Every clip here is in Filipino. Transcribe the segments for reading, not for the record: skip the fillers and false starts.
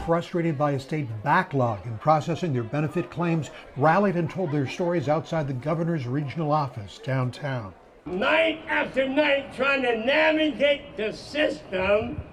Frustrated by a state backlog in processing their benefit claims, rallied and told their stories outside the governor's regional office downtown. Night after night trying to navigate the system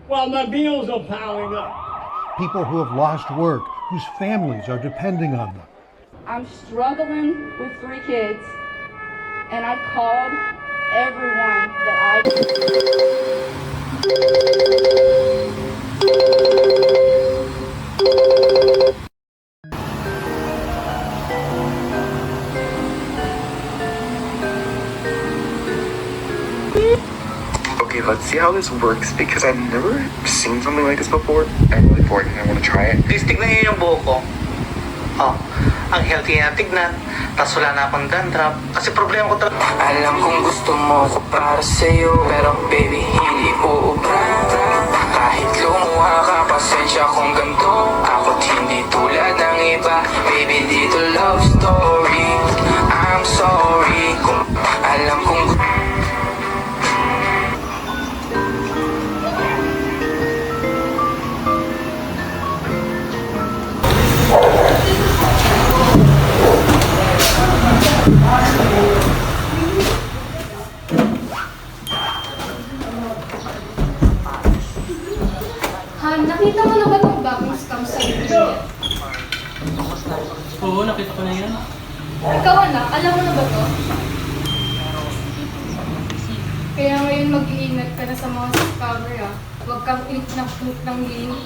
while my bills are piling up. People who have lost work, whose families are depending on them. I'm struggling with 3 kids, and I've called everyone that Okay, let's see how this works because I've never seen something like this before. I'm really bored and I want to try it. Please, tignan niyo yung buhok ko. Oh, ang healthy na tignan. Tapos wala na akong dandruff. Kasi problema ko talaga. Alam kong gusto mo ko para sa'yo, pero baby, hindi uubra. Kahit lumuha ka, pasensya kung ganito. Ako't hindi tulad ng iba. Baby, dito love story. I'm sorry kung alam kong gusto. Han, nakita mo na ba itong bagong scam sa internet? Oo, nakita ko na yan. Ikaw anak, alam mo na ba to? Kaya ngayon mag-iingat ka na sa mga scammer ah. Huwag kang click ng link.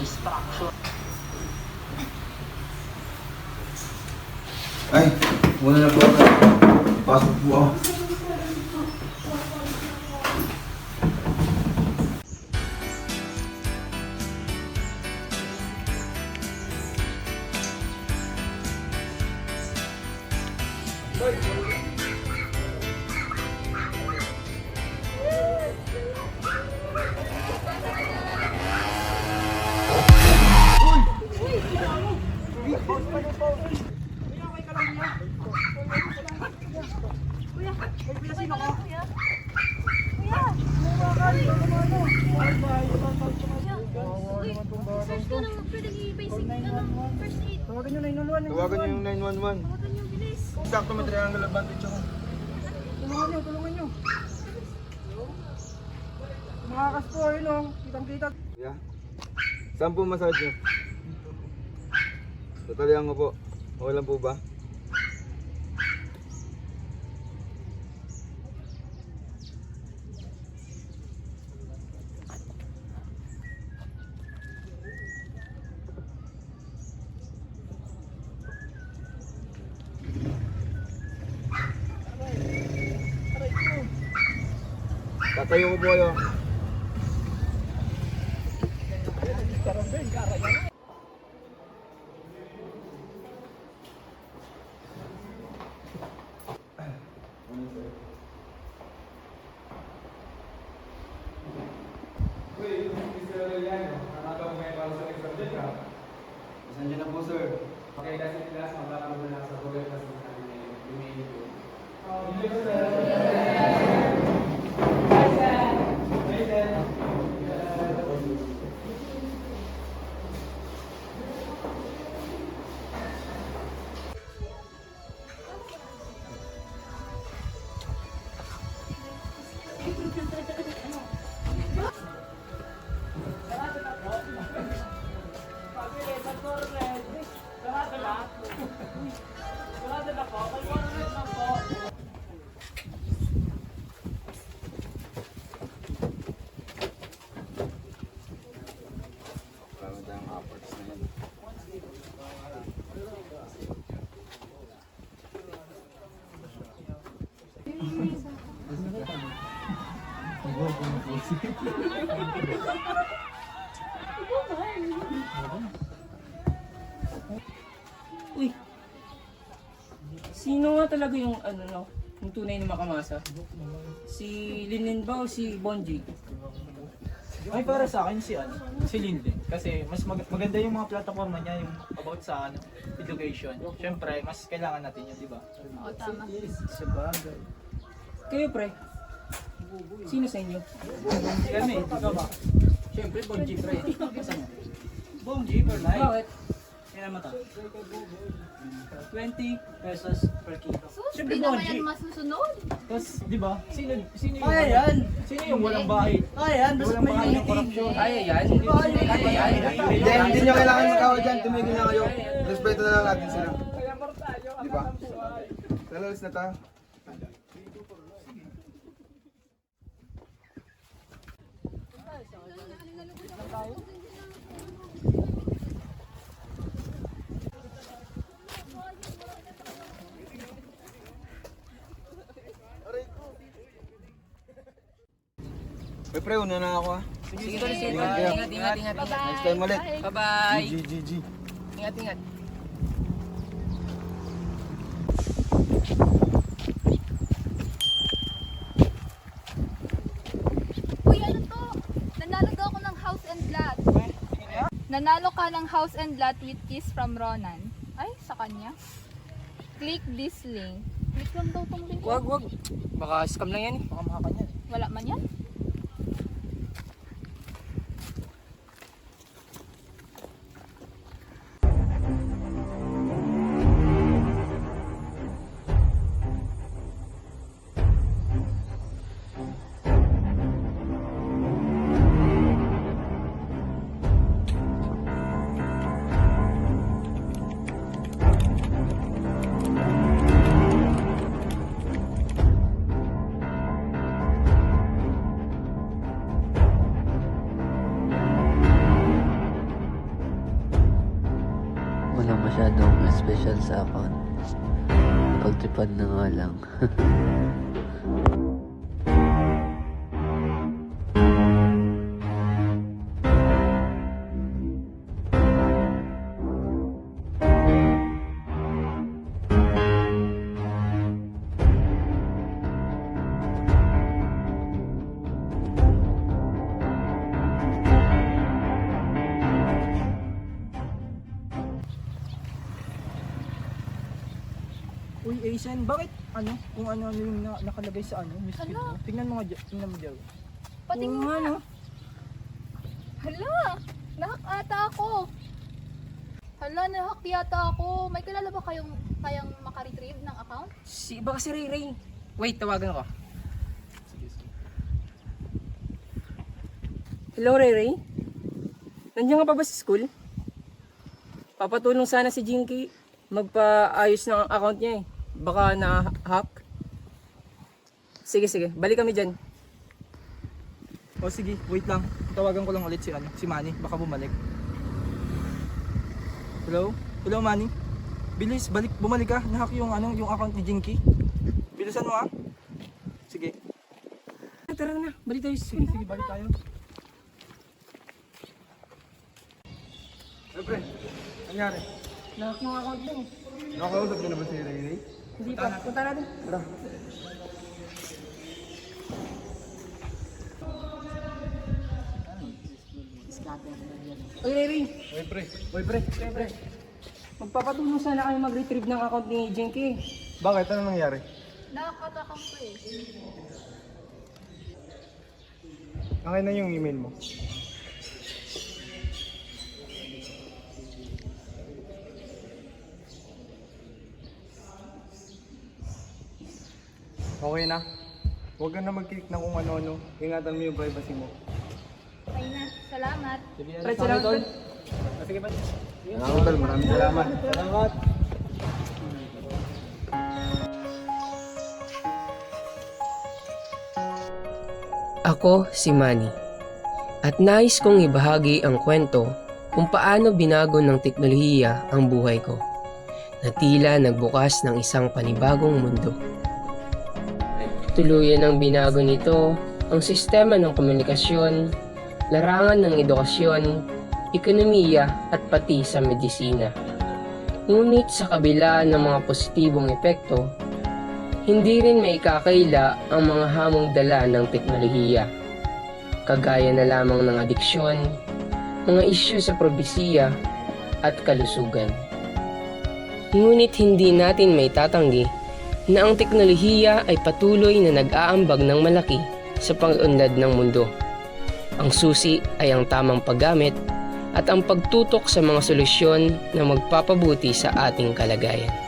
Ay, muna na po ako. Pasok po ako. Tawagan nyo yung 911. Sakto may triangle advantage ako. Tulungan nyo. Makakas po, yun o. Kitang-kita. Yeah. Saan po massage nyo? Tatalihan ko po. Okay lang po ba? Tatayo ko po kayo. Uy, Mr. Aureliano, nakagaw mo ngayon para sa next subject ha? Saan dyan na po, sir? Okay, kasi class, maglakad mo na sa Google Class ng natin ngayon. Email ko. Hindi ko, sir. Uy, sino nga talaga yung yung tunay na makamasa? Si Linin ba o si Bonji? Ay, para sa akin si Linden. Kasi mas maganda yung mga plataforma niya, yung about sa education. Siyempre, mas kailangan natin yun, di ba? Oo, tama. Sabagay. Kayo pre, Sino sa inyo? Kami, ikaw ba? Siyempre, Bonji pre. Bonji per life. Bakit? Kaya mo to. 20 pesos per kilo. Sus, Siyempre, di naman Bonji. yan masusunod. Tapos, di ba? Sino yung Kaya yan. Sino yung walang bahay? Kaya yan. Basta Walang may bahay ng meeting. korupsyon. Kaya yan. Kaya yan. Hindi nyo kailangan magkawal dyan. Tumigil na kayo. Respeto na lang natin sila. Di ba? Talos na tayo. Uy, pre, una na ako, ha. Sige, sige. Ingat kayo. Ingat. Next time ulit. Bye-bye. GG. Ingat. Uy, ano to? Nanalo daw ako ng house and lot. Nanalo ka ng house and lot with kiss from Ronan. Ay, sa kanya. Click this link. Click lang daw tong link. Wag. Baka scam lang yan eh. Baka makakanya. Wala man yan. Walang masyadong special sa account. Pagtripad na nga lang. Uy, Asian, bakit kung ano yung nakalagay sa news feed mo? Tingnan mo mo dyan. Patingin Oo nga, nga. no? Hala, nahak ata ako. Hala, nahak yata ako. May kilala ba kayong makaretrieve ng account? Baka si Ray. Wait, tawagan ko. Hello, Ray? Nandiyan ka pa ba sa school? Papatulong sana si Jinky magpaayos ng account niya eh. Baka na-hack. Sige. Balik kami dyan. O sige, wait lang. Tawagan ko lang ulit si Manny. Baka bumalik. Hello? Hello, Manny? Bilis, bumalik ka. Nahack yung account ni Jinky. Bilisan mo, ha? Sige. Tara na, balik tayo. Sige, balik tayo. Uy, pre, nangyari? Nahack yung account mo. Nakausap niyo na ba si Ray? Hindi pa. Punta natin. Tara. Oy, Ray. Uy, pre. Magpapatulong sana kayo mag-retrieve ng account ni Jinky. Bakit? Ano nangyari? Nahak ata ako eh. Akin na yung email mo. Okay na. Huwag ka na mag-click na kung ano-ano. Ingatan mo yung privacy mo. Okay na, salamat. Pre, salamat. Sige ba? Salamat, tol. Maraming salamat. Salamat. Ako si Manny at nais kong ibahagi ang kwento kung paano binago ng teknolohiya ang buhay ko na tila nagbukas ng isang panibagong mundo. Tuluyan ang binago nito ang sistema ng komunikasyon, larangan ng edukasyon, ekonomiya at pati sa medisina. Ngunit sa kabila ng mga positibong epekto, hindi rin maikakaila ang mga hamong dala ng teknolohiya, kagaya na lamang ng adiksyon, mga isyu sa probisiya at kalusugan. Ngunit hindi natin may tatanggi na ang teknolohiya ay patuloy na nag-aambag ng malaki sa pag-unlad ng mundo. Ang susi ay ang tamang paggamit at ang pagtutok sa mga solusyon na magpapabuti sa ating kalagayan.